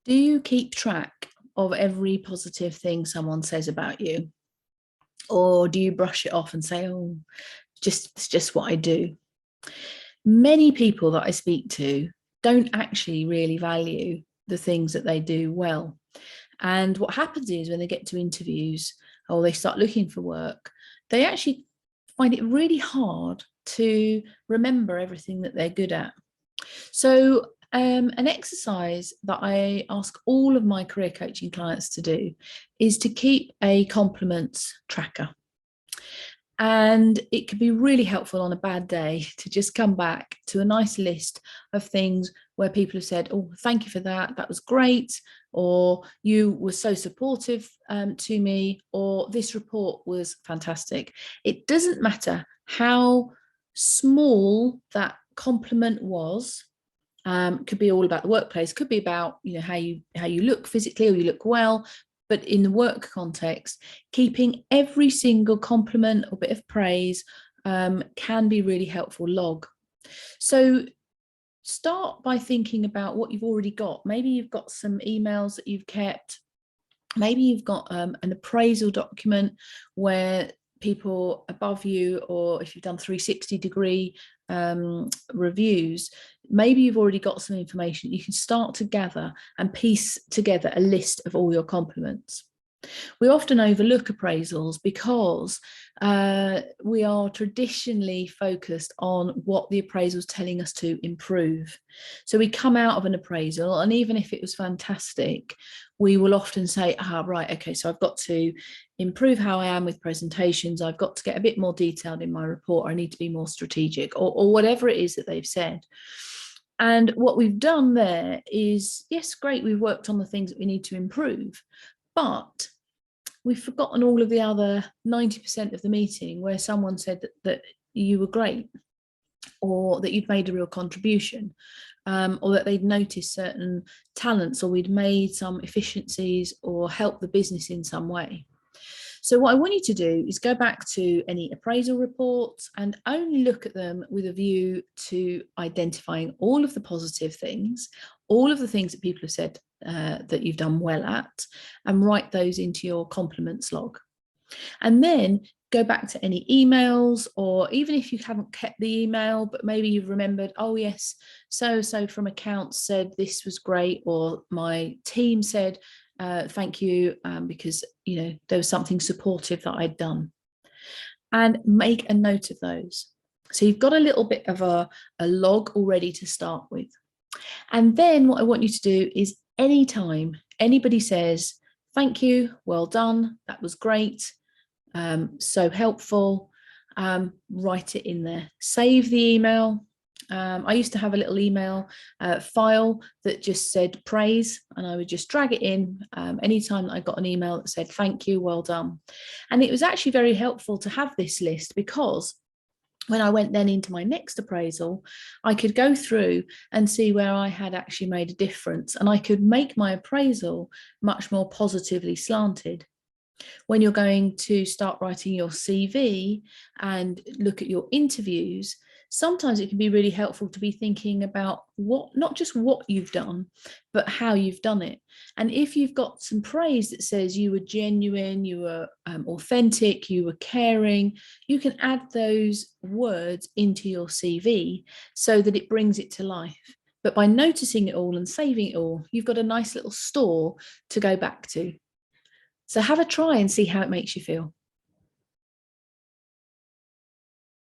Do you keep track of every positive thing someone says about you? Or do you brush it off and say, oh, it's just what I do? Many people that I speak to don't actually really value the things that they do well. And what happens is when they get to interviews or they start looking for work, they actually find it really hard to remember everything that they're good at. So, an exercise that I ask all of my career coaching clients to do is to keep a compliments tracker. And it can be really helpful on a bad day to just come back to a nice list of things where people have said, oh, thank you for that. That was great. Or you were so supportive to me, or this report was fantastic. It doesn't matter how small that compliment was. Could be all about the workplace, could be about how you look physically or you look well, but in the work context, keeping every single compliment or bit of praise can be really helpful log. So start by thinking about what you've already got. Maybe you've got some emails that you've kept. Maybe you've got an appraisal document where people above you, or if you've done 360-degree reviews, maybe you've already got some information. You can start to gather and piece together a list of all your compliments. We often overlook appraisals because we are traditionally focused on what the appraisal is telling us to improve. So we come out of an appraisal, and even if it was fantastic, we will often say, right, okay, so I've got to improve how I am with presentations. I've got to get a bit more detailed in my report. I need to be more strategic, or whatever it is that they've said. And what we've done there is, yes, great, we've worked on the things that we need to improve, but we've forgotten all of the other 90% of the meeting where someone said that you were great, or that you'd made a real contribution, or that they'd noticed certain talents, or we'd made some efficiencies or helped the business in some way. So what I want you to do is go back to any appraisal reports and only look at them with a view to identifying all of the positive things, all of the things that people have said that you've done well at, and write those into your compliments log. And then go back to any emails, or even if you haven't kept the email, but maybe you've remembered, oh yes, so from accounts said this was great, or my team said thank you because there was something supportive that I'd done, and make a note of those. So you've got a little bit of a log already to start with. And then what I want you to do is, anytime anybody says thank you, well done, that was great, so helpful, write it in there. Save the email. I used to have a little email file that just said praise, and I would just drag it in anytime that I got an email that said thank you, well done. And it was actually very helpful to have this list, because when I went then into my next appraisal, I could go through and see where I had actually made a difference, and I could make my appraisal much more positively slanted. When you're going to start writing your CV and look at your interviews, sometimes it can be really helpful to be thinking about not just what you've done, but how you've done it. And if you've got some praise that says you were genuine, you were authentic, you were caring, you can add those words into your CV so that it brings it to life. But by noticing it all and saving it all, you've got a nice little store to go back to. So have a try and see how it makes you feel.